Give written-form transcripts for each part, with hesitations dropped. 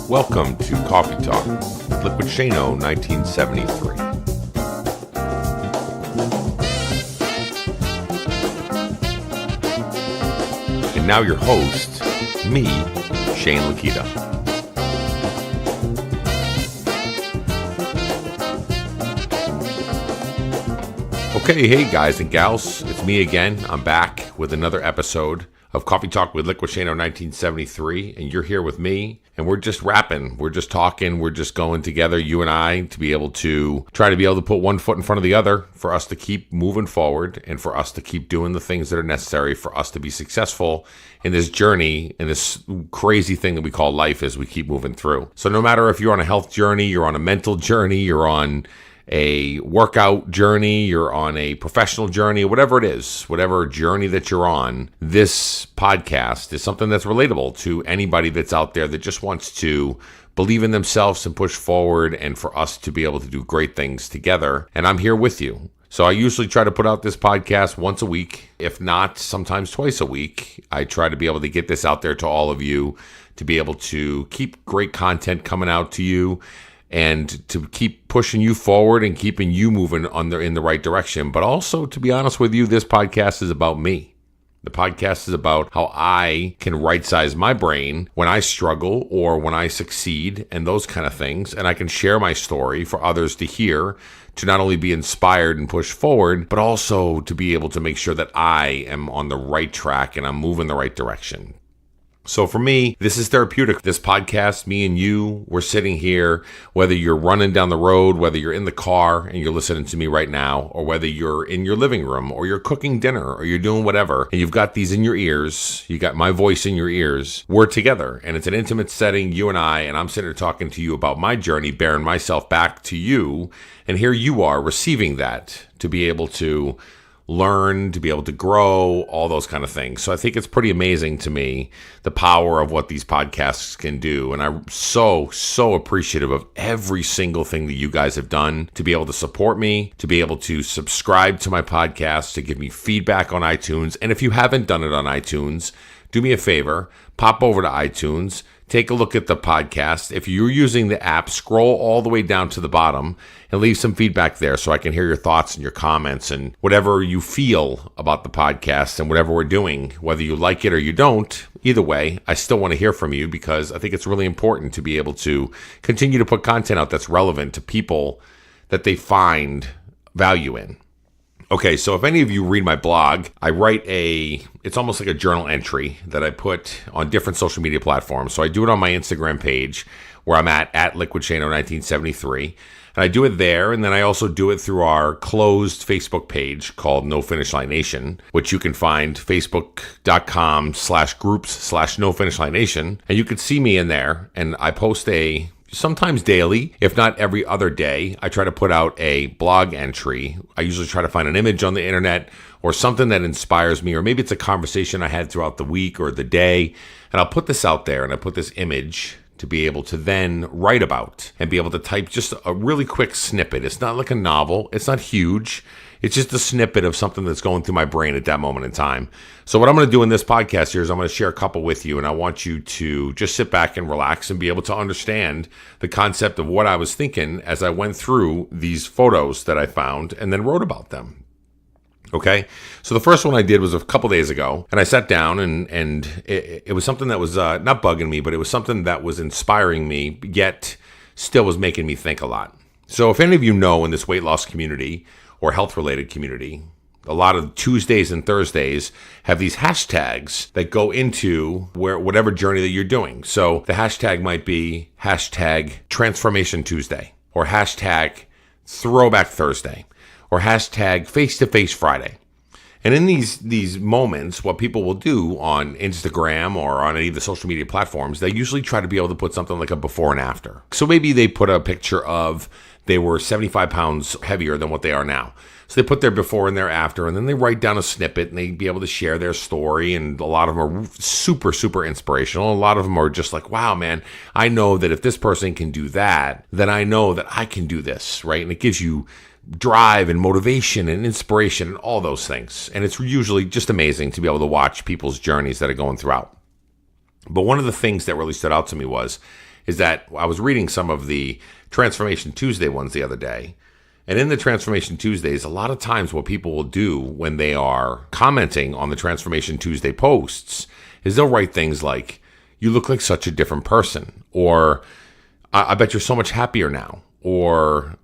Welcome to Coffee Talk with Liquidshano 1973. And now your host, me, Shane Lakita. Okay, hey guys and gals, it's me again. I'm back with another episode of Coffee Talk with Liquidshano 1973, and you're here with me, and we're just rapping, we're just talking, we're just going together, you and I, to be able to try to be able to put one foot in front of the other for us to keep moving forward and for us to keep doing the things that are necessary for us to be successful in this journey, in this crazy thing that we call life as we keep moving through. So no matter if you're on a health journey, you're on a mental journey, you're on a workout journey, you're on a professional journey, whatever it is, whatever journey that you're on, this podcast is something that's relatable to anybody that's out there that just wants to believe in themselves and push forward and for us to be able to do great things together. And I'm here with you. So I usually try to put out this podcast once a week, if not sometimes twice a week. I try to be able to get this out there to all of you, to be able to keep great content coming out to you, and to keep pushing you forward and keeping you moving in the right direction. But also, to be honest with you, this podcast is about me. The podcast is about how I can right-size my brain when I struggle or when I succeed and those kind of things. And I can share my story for others to hear, to not only be inspired and push forward, but also to be able to make sure that I am on the right track and I'm moving the right direction. So for me, this is therapeutic. This podcast, me and you, we're sitting here, whether you're running down the road, whether you're in the car and you're listening to me right now, or whether you're in your living room or you're cooking dinner or you're doing whatever, and you've got these in your ears, you got my voice in your ears, we're together. And it's an intimate setting, you and I'm sitting here talking to you about my journey, bearing myself back to you. And here you are receiving that to be able to learn, to be able to grow, all those kind of things. So I think it's pretty amazing to me, the power of what these podcasts can do. And I'm so appreciative of every single thing that you guys have done to be able to support me, to be able to subscribe to my podcast, to give me feedback on iTunes. And if you haven't done it on iTunes, do me a favor, pop over to iTunes, take a look at the podcast. If you're using the app, scroll all the way down to the bottom and leave some feedback there so I can hear your thoughts and your comments and whatever you feel about the podcast and whatever we're doing, whether you like it or you don't. Either way, I still want to hear from you because I think it's really important to be able to continue to put content out that's relevant to people that they find value in. Okay, so if any of you read my blog, I write it's almost like a journal entry that I put on different social media platforms. So I do it on my Instagram page where I'm at Liquidshano 1973. And I do it there, and then I also do it through our closed Facebook page called No Finish Line Nation, which you can find facebook.com/groups/No Finish Line Nation. And you can see me in there, and I post sometimes daily, if not every other day, I try to put out a blog entry. I usually try to find an image on the internet or something that inspires me, or maybe it's a conversation I had throughout the week or the day, and I'll put this out there and I put this image to be able to then write about and be able to type just a really quick snippet. It's not like a novel. It's not huge. It's just a snippet of something that's going through my brain at that moment in time. So what I'm going to do in this podcast here is I'm going to share a couple with you, and I want you to just sit back and relax and be able to understand the concept of what I was thinking as I went through these photos that I found and then wrote about them. Okay, so the first one I did was a couple days ago, and I sat down and it was something that was not bugging me, but it was something that was inspiring me, yet still was making me think a lot. So if any of you know, in this weight loss community or health-related community, a lot of Tuesdays and Thursdays have these hashtags that go into whatever journey that you're doing. So the hashtag might be hashtag Transformation Tuesday, or hashtag Throwback Thursday, or hashtag Face-to-Face Friday. And in these moments, what people will do on Instagram or on any of the social media platforms, they usually try to be able to put something like a before and after. So maybe they put a picture of they were 75 pounds heavier than what they are now. So they put their before and their after, and then they write down a snippet, and they be able to share their story. And a lot of them are super inspirational. A lot of them are just like, wow, man, I know that if this person can do that, then I know that I can do this, right? And it gives you drive and motivation and inspiration and all those things. And it's usually just amazing to be able to watch people's journeys that are going throughout. But one of the things that really stood out to me is that I was reading some of the Transformation Tuesday ones the other day. And in the Transformation Tuesdays, a lot of times what people will do when they are commenting on the Transformation Tuesday posts is they'll write things like, "You look like such a different person," or I bet you're so much happier now," or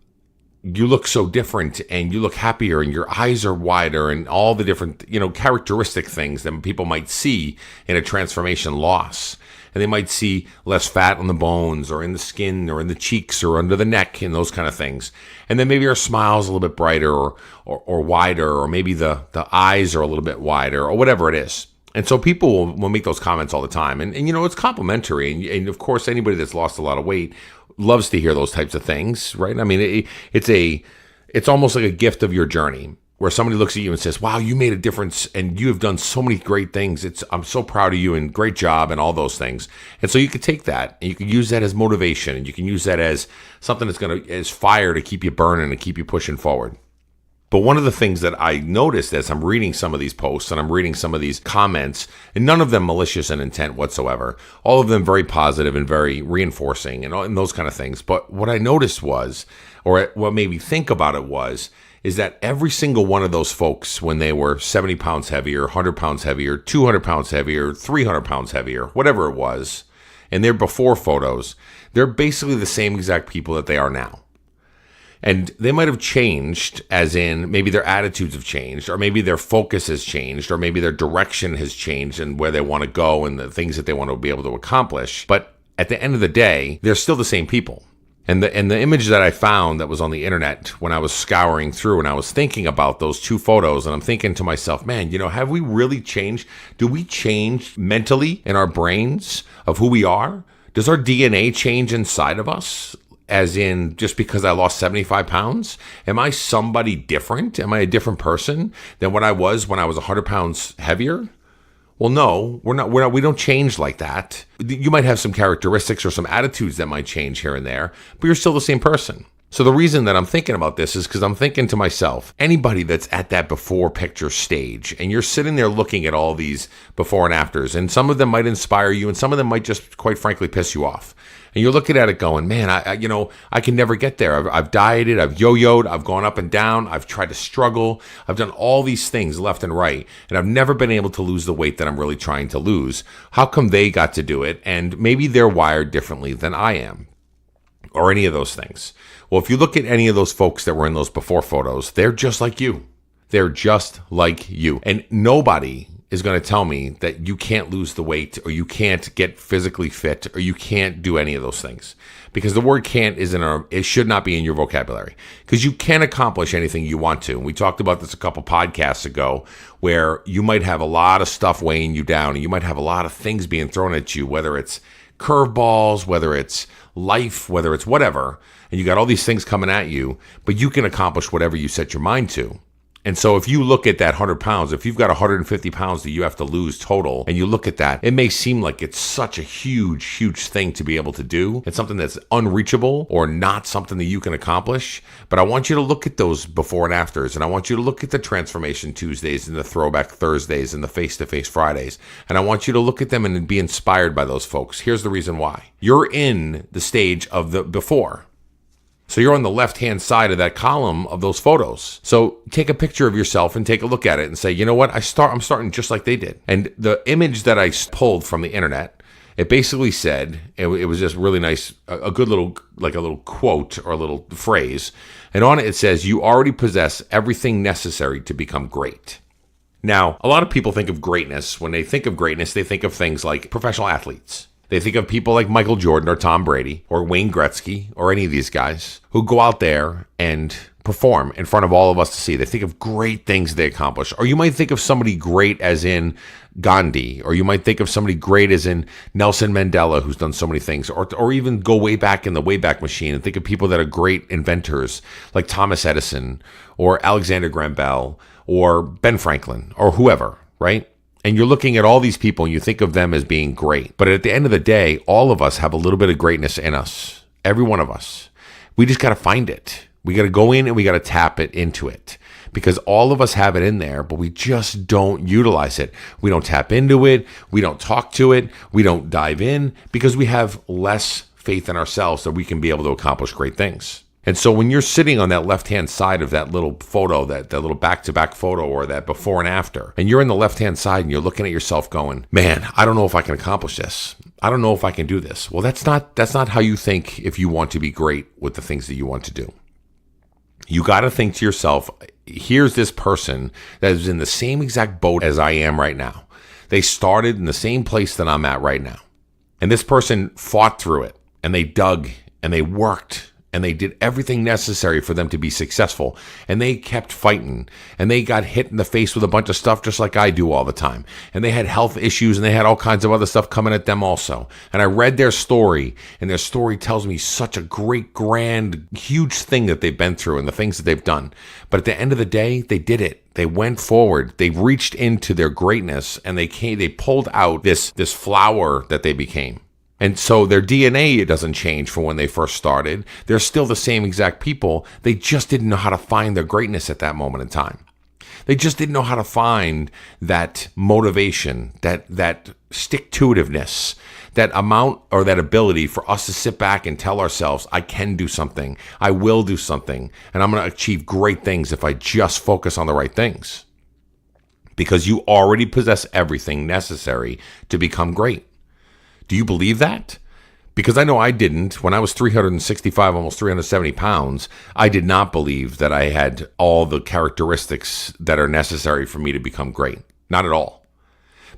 "You look so different and you look happier and your eyes are wider," and all the different, characteristic things that people might see in a transformation loss. And they might see less fat on the bones or in the skin or in the cheeks or under the neck and those kind of things. And then maybe our smile's a little bit brighter or wider, or maybe the eyes are a little bit wider, or whatever it is. And so people will make those comments all the time. And it's complimentary. And of course, anybody that's lost a lot of weight loves to hear those types of things, right? I mean, it's almost like a gift of your journey, where somebody looks at you and says, "Wow, you made a difference and you have done so many great things. I'm so proud of you and great job," and all those things. And so you could take that and you can use that as motivation, and you can use that as something as fire to keep you burning and keep you pushing forward. But one of the things that I noticed as I'm reading some of these posts and I'm reading some of these comments, and none of them malicious in intent whatsoever, all of them very positive and very reinforcing and those kind of things. But what I noticed was, or what made me think about it was, is that every single one of those folks, when they were 70 pounds heavier, 100 pounds heavier, 200 pounds heavier, 300 pounds heavier, whatever it was, and their before photos, they're basically the same exact people that they are now. And they might have changed, as in maybe their attitudes have changed, or maybe their focus has changed, or maybe their direction has changed and where they want to go and the things that they want to be able to accomplish. But at the end of the day, they're still the same people. And the image that I found that was on the internet when I was scouring through and I was thinking about those two photos, and I'm thinking to myself, man, have we really changed? Do we change mentally in our brains of who we are? Does our DNA change inside of us? As in, just because I lost 75 pounds? Am I somebody different? Am I a different person than what I was when I was 100 pounds heavier? Well, no, we're not. We don't change like that. You might have some characteristics or some attitudes that might change here and there, but you're still the same person. So the reason that I'm thinking about this is because I'm thinking to myself, anybody that's at that before picture stage, and you're sitting there looking at all these before and afters, and some of them might inspire you, and some of them might just, quite frankly, piss you off. And you're looking at it going, man, I can never get there. I've dieted, I've yo-yoed, I've gone up and down, I've tried to struggle, I've done all these things left and right, and I've never been able to lose the weight that I'm really trying to lose. How come they got to do it? And maybe they're wired differently than I am, or any of those things. Well, if you look at any of those folks that were in those before photos, they're just like you. They're just like you. And nobody is going to tell me that you can't lose the weight, or you can't get physically fit, or you can't do any of those things. Because the word can't it should not be in your vocabulary. Because you can accomplish anything you want to. And we talked about this a couple podcasts ago, where you might have a lot of stuff weighing you down, and you might have a lot of things being thrown at you, whether it's curveballs, whether it's life, whether it's whatever, and you got all these things coming at you, but you can accomplish whatever you set your mind to. And so if you look at that 100 pounds, if you've got 150 pounds that you have to lose total, and you look at that, it may seem like it's such a huge, huge thing to be able to do. It's something that's unreachable or not something that you can accomplish. But I want you to look at those before and afters, and I want you to look at the Transformation Tuesdays and the Throwback Thursdays and the Face-to-Face Fridays. And I want you to look at them and be inspired by those folks. Here's the reason why. You're in the stage of the before. So you're on the left-hand side of that column of those photos. So take a picture of yourself and take a look at it and say, you know what? I'm starting just like they did. And the image that I pulled from the internet, it basically said, it was just really nice, a good little, like a little quote or a little phrase. And on it, it says, you already possess everything necessary to become great. Now, a lot of people think of greatness. When they think of greatness, they think of things like professional athletes. They think of people like Michael Jordan or Tom Brady or Wayne Gretzky or any of these guys who go out there and perform in front of all of us to see. They think of great things they accomplish. Or you might think of somebody great as in Gandhi, or you might think of somebody great as in Nelson Mandela, who's done so many things, or even go way back in the Wayback Machine and think of people that are great inventors like Thomas Edison or Alexander Graham Bell or Ben Franklin or whoever, right? And you're looking at all these people and you think of them as being great. But at the end of the day, all of us have a little bit of greatness in us. Every one of us. We just got to find it. We got to go in and we got to tap it into it. Because all of us have it in there, but we just don't utilize it. We don't tap into it. We don't talk to it. We don't dive in because we have less faith in ourselves that we can be able to accomplish great things. And so when you're sitting on that left-hand side of that little photo, that little back-to-back photo or that before and after, and you're in the left-hand side and you're looking at yourself going, man, I don't know if I can accomplish this. I don't know if I can do this. Well, that's not how you think if you want to be great with the things that you want to do. You got to think to yourself, here's this person that is in the same exact boat as I am right now. They started in the same place that I'm at right now. And this person fought through it, and they dug, and they worked, and they did everything necessary for them to be successful. And they kept fighting, and they got hit in the face with a bunch of stuff just like I do all the time. And they had health issues, and they had all kinds of other stuff coming at them also. And I read their story, and their story tells me such a great, grand, huge thing that they've been through and the things that they've done. But at the end of the day, they did it. They went forward. They reached into their greatness, and they pulled out this flower that they became. And so their DNA, it doesn't change from when they first started. They're still the same exact people. They just didn't know how to find their greatness at that moment in time. They just didn't know how to find that motivation, that stick-to-itiveness, that amount or that ability for us to sit back and tell ourselves, I can do something, I will do something, and I'm going to achieve great things if I just focus on the right things. Because you already possess everything necessary to become great. Do you believe that? Because I know I didn't. When I was 365, almost 370 pounds, I did not believe that I had all the characteristics that are necessary for me to become great. Not at all.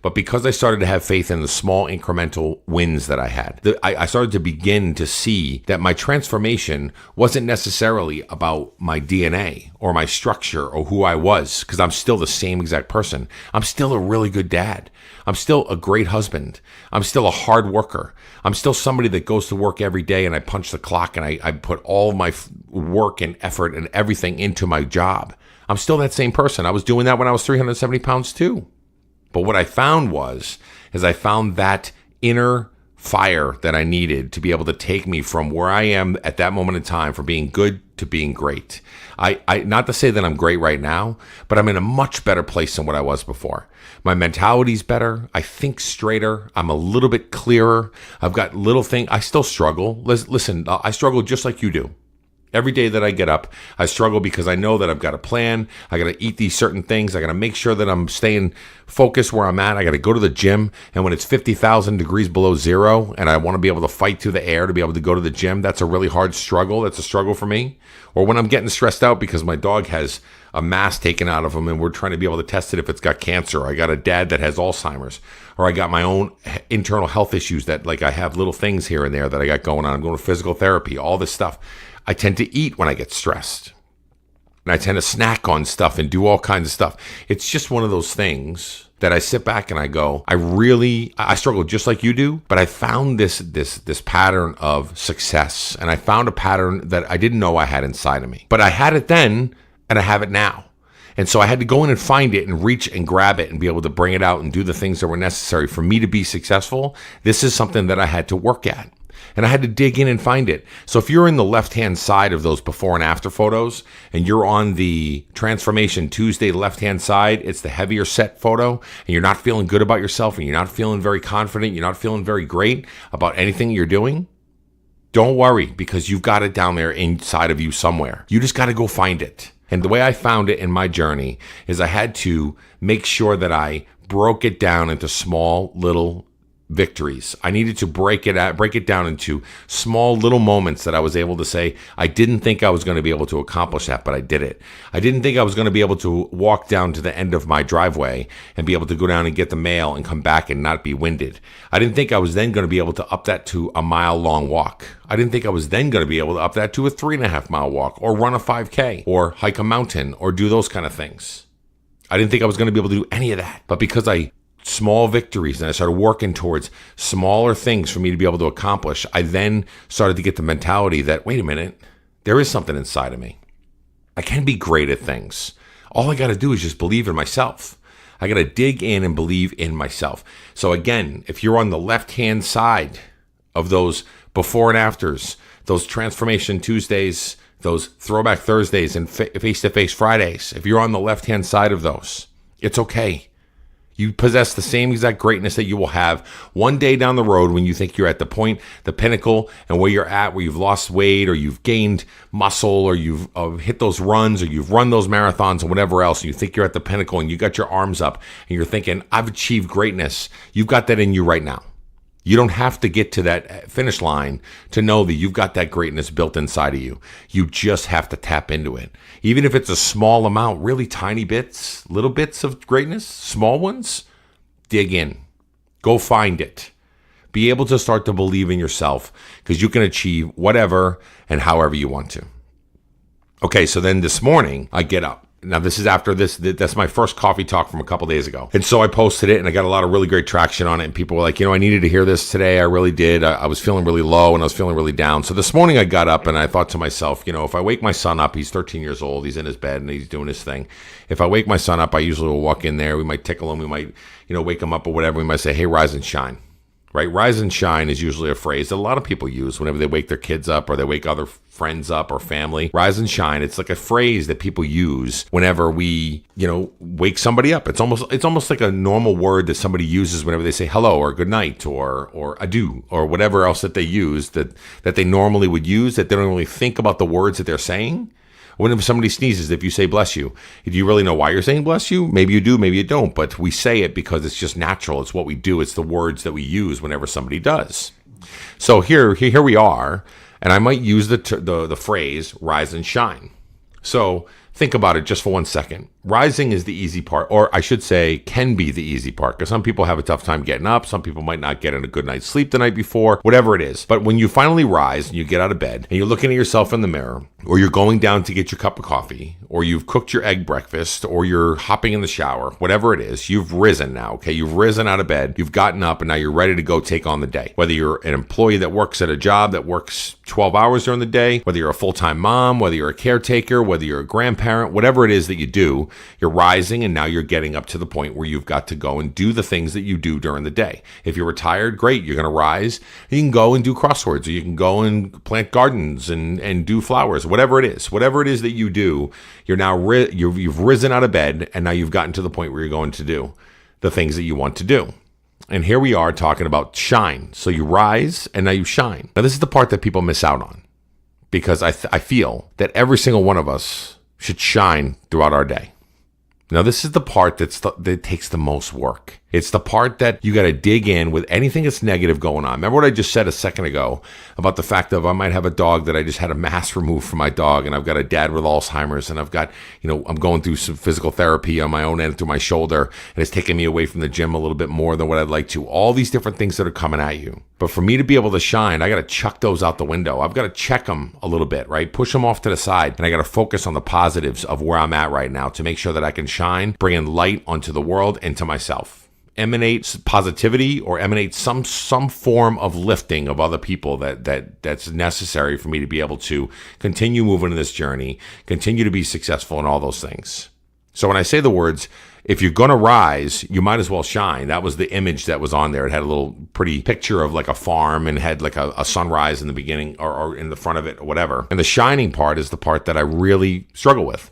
But because I started to have faith in the small incremental wins that I had, I started to begin to see that my transformation wasn't necessarily about my DNA or my structure or who I was, because I'm still the same exact person. I'm still a really good dad. I'm still a great husband. I'm still a hard worker. I'm still somebody that goes to work every day and I punch the clock and I put all my work and effort and everything into my job. I'm still that same person. I was doing that when I was 370 pounds too. But what I found is I found that inner fire that I needed to be able to take me from where I am at that moment in time, from being good to being great. I not to say that I'm great right now, but I'm in a much better place than what I was before. My mentality's better. I think straighter. I'm a little bit clearer. I've got little things. I still struggle. Listen, I struggle just like you do. Every day that I get up, I struggle because I know that I've got a plan. I got to eat these certain things. I got to make sure that I'm staying focused where I'm at. I got to go to the gym. And when it's 50,000 degrees below zero and I want to be able to fight through the air to be able to go to the gym, that's a really hard struggle. That's a struggle for me. Or when I'm getting stressed out because my dog has a mass taken out of him and we're trying to be able to test it if it's got cancer. I got a dad that has Alzheimer's. Or I got my own internal health issues that, like, I have little things here and there that I got going on. I'm going to physical therapy, all this stuff. I tend to eat when I get stressed. And I tend to snack on stuff and do all kinds of stuff. It's just one of those things that I sit back and I go, I struggle just like you do, but I found this pattern of success. And I found a pattern that I didn't know I had inside of me. But I had it then and I have it now. And so I had to go in and find it and reach and grab it and be able to bring it out and do the things that were necessary for me to be successful. This is something that I had to work at. And I had to dig in and find it. So if you're in the left-hand side of those before and after photos, and you're on the Transformation Tuesday left-hand side, it's the heavier set photo, and you're not feeling good about yourself, and you're not feeling very confident, you're not feeling very great about anything you're doing, don't worry, because you've got it down there inside of you somewhere. You just got to go find it. And the way I found it in my journey is I had to make sure that I broke it down into small little victories. I needed to break it down into small little moments that I was able to say, I didn't think I was going to be able to accomplish that, but I did it. I didn't think I was going to be able to walk down to the end of my driveway and be able to go down and get the mail and come back and not be winded. I didn't think I was then going to be able to up that to a mile-long walk. I didn't think I was then going to be able to up that to a 3.5-mile walk or run a 5K or hike a mountain or do those kind of things. I didn't think I was going to be able to do any of that. But because small victories, and I started working towards smaller things for me to be able to accomplish, I then started to get the mentality that, wait a minute, there is something inside of me. I can be great at things. All I got to do is just believe in myself. I got to dig in and believe in myself. So again, if you're on the left-hand side of those before and afters, those Transformation Tuesdays, those Throwback Thursdays, and Face-to-Face Fridays, if you're on the left-hand side of those, it's okay. You possess the same exact greatness that you will have one day down the road when you think you're at the point, the pinnacle, and where you're at, where you've lost weight or you've gained muscle or you've hit those runs or you've run those marathons or whatever else. And you think you're at the pinnacle and you got your arms up and you're thinking, I've achieved greatness. You've got that in you right now. You don't have to get to that finish line to know that you've got that greatness built inside of you. You just have to tap into it. Even if it's a small amount, really tiny bits, little bits of greatness, small ones, dig in. Go find it. Be able to start to believe in yourself because you can achieve whatever and however you want to. Okay, so then this morning, I get up. Now, this is after this. That's my first coffee talk from a couple days ago. And so I posted it and I got a lot of really great traction on it. And people were like, I needed to hear this today. I really did. I was feeling really low and I was feeling really down. So this morning I got up and I thought to myself, if I wake my son up, he's 13 years old. He's in his bed and he's doing his thing. If I wake my son up, I usually will walk in there. We might tickle him. We might, wake him up or whatever. We might say, hey, rise and shine. Right? Rise and shine is usually a phrase that a lot of people use whenever they wake their kids up or they wake other friends up or family. Rise and shine. It's like a phrase that people use whenever we, wake somebody up. It's almost like a normal word that somebody uses whenever they say hello or good night or adieu or whatever else that they use that they normally would use, that they don't really think about the words that they're saying. Whenever somebody sneezes, if you say bless you, do you really know why you're saying bless you? Maybe you do, maybe you don't, but we say it because it's just natural. It's what we do. It's the words that we use whenever somebody does. So here we are, and I might use the phrase rise and shine. So think about it just for 1 second. Rising is the easy part, or I should say can be the easy part, because some people have a tough time getting up. Some people might not get in a good night's sleep the night before, whatever it is. But when you finally rise and you get out of bed and you're looking at yourself in the mirror, or you're going down to get your cup of coffee, or you've cooked your egg breakfast, or you're hopping in the shower, whatever it is, you've risen now, okay? You've risen out of bed, you've gotten up, and now you're ready to go take on the day. Whether you're an employee that works at a job that works 12 hours during the day, whether you're a full-time mom, whether you're a caretaker, whether you're a grandparent, whatever it is that you do, you're rising and now you're getting up to the point where you've got to go and do the things that you do during the day. If you're retired, great, you're going to rise. You can go and do crosswords, or you can go and plant gardens and do flowers, whatever it is that you do, you're now you've risen out of bed and now you've gotten to the point where you're going to do the things that you want to do. And here we are talking about shine. So you rise and now you shine. Now this is the part that people miss out on, because I feel that every single one of us should shine throughout our day. Now, this is the part that takes the most work. It's the part that you got to dig in with anything that's negative going on. Remember what I just said a second ago about the fact that I might have a dog that I just had a mass removed from my dog, and I've got a dad with Alzheimer's, and I've got, I'm going through some physical therapy on my own end through my shoulder, and it's taking me away from the gym a little bit more than what I'd like to. All these different things that are coming at you. But for me to be able to shine, I got to chuck those out the window. I've got to check them a little bit, right? Push them off to the side, and I got to focus on the positives of where I'm at right now to make sure that I can shine, bring light onto the world and to myself. Emanate positivity or emanate some form of lifting of other people that's necessary for me to be able to continue moving in this journey, continue to be successful in all those things. So when I say the words, if you're going to rise, you might as well shine. That was the image that was on there. It had a little pretty picture of like a farm and had like a sunrise in the beginning or in the front of it or whatever. And the shining part is the part that I really struggle with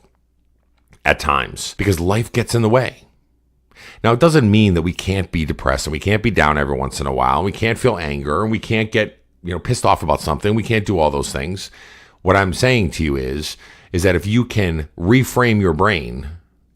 at times because life gets in the way. Now, it doesn't mean that we can't be depressed and we can't be down every once in a while. And we can't feel anger and we can't get, pissed off about something. We can't do all those things. What I'm saying to you is that if you can reframe your brain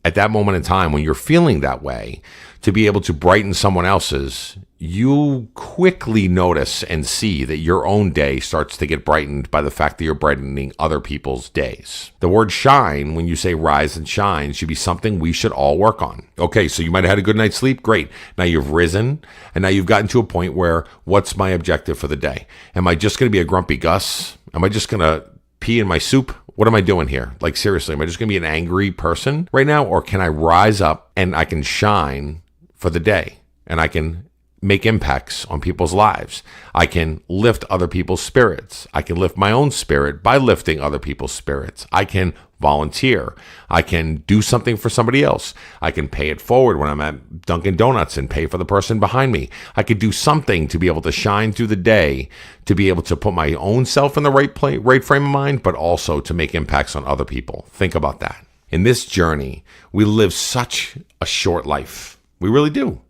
at that moment in time when you're feeling that way to be able to brighten someone else's, you quickly notice and see that your own day starts to get brightened by the fact that you're brightening other people's days. The word shine, when you say rise and shine, should be something we should all work on. Okay, so you might have had a good night's sleep. Great. Now you've risen, and now you've gotten to a point where, what's my objective for the day? Am I just going to be a grumpy Gus? Am I just going to pee in my soup? What am I doing here? Like, seriously, am I just going to be an angry person right now? Or can I rise up and I can shine for the day and I can make impacts on people's lives? I can lift other people's spirits. I can lift my own spirit by lifting other people's spirits. I can volunteer. I can do something for somebody else. I can pay it forward when I'm at Dunkin' Donuts and pay for the person behind me. I could do something to be able to shine through the day, to be able to put my own self in the right frame of mind, but also to make impacts on other people. Think about that. In this journey, we live such a short life. We really do.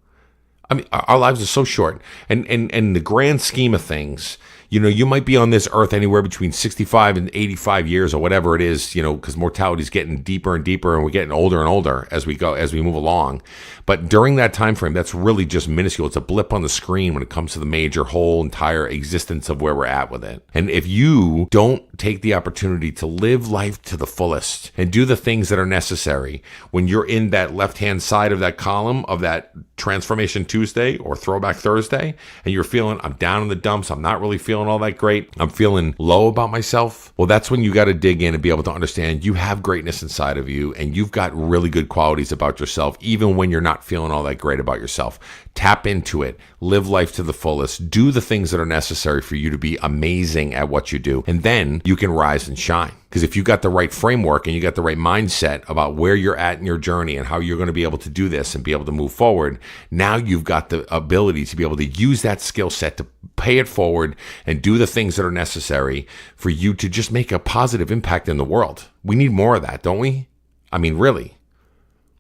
I mean, our lives are so short. And in the grand scheme of things, you might be on this earth anywhere between 65 and 85 years or whatever it is, because mortality is getting deeper and deeper and we're getting older and older as we move along. But during that time frame, that's really just minuscule. It's a blip on the screen when it comes to the major whole entire existence of where we're at with it. And if you don't take the opportunity to live life to the fullest and do the things that are necessary when you're in that left-hand side of that column of that Transformation Tuesday or Throwback Thursday, and you're feeling, I'm down in the dumps, I'm not really feeling all that great, I'm feeling low about myself, well, that's when you got to dig in and be able to understand you have greatness inside of you and you've got really good qualities about yourself, even when you're not feeling all that great about yourself. Tap into it, live life to the fullest, do the things that are necessary for you to be amazing at what you do, and then you can rise and shine. Because if you got the right framework and you got the right mindset about where you're at in your journey and how you're going to be able to do this and be able to move forward, now you've got the ability to be able to use that skill set to pay it forward and do the things that are necessary for you to just make a positive impact in the world. We need more of that, don't we? I mean, really.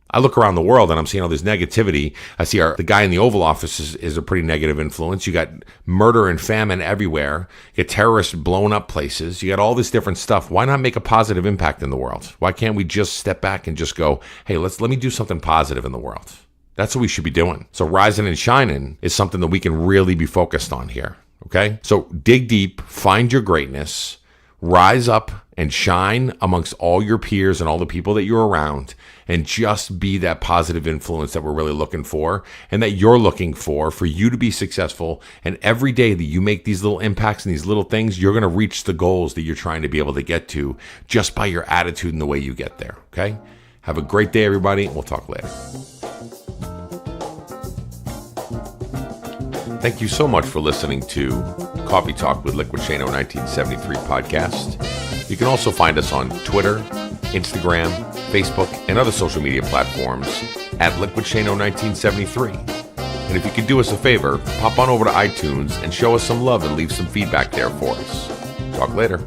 I look around the world and I'm seeing all this negativity. I see the guy in the Oval Office is a pretty negative influence. You got murder and famine everywhere. You got terrorists blowing up places. You got all this different stuff. Why not make a positive impact in the world? Why can't we just step back and just go, hey, let me do something positive in the world? That's what we should be doing. So rising and shining is something that we can really be focused on here. Okay? So dig deep, find your greatness, rise up and shine amongst all your peers and all the people that you're around, and just be that positive influence that we're really looking for and that you're looking for you to be successful. And every day that you make these little impacts and these little things, you're going to reach the goals that you're trying to be able to get to just by your attitude and the way you get there. Okay? Have a great day, everybody. We'll talk later. Thank you so much for listening to Coffee Talk with Liquidshano 1973 podcast. You can also find us on Twitter, Instagram, Facebook, and other social media platforms at Liquidshano 1973. And if you could do us a favor, pop on over to iTunes and show us some love and leave some feedback there for us. Talk later.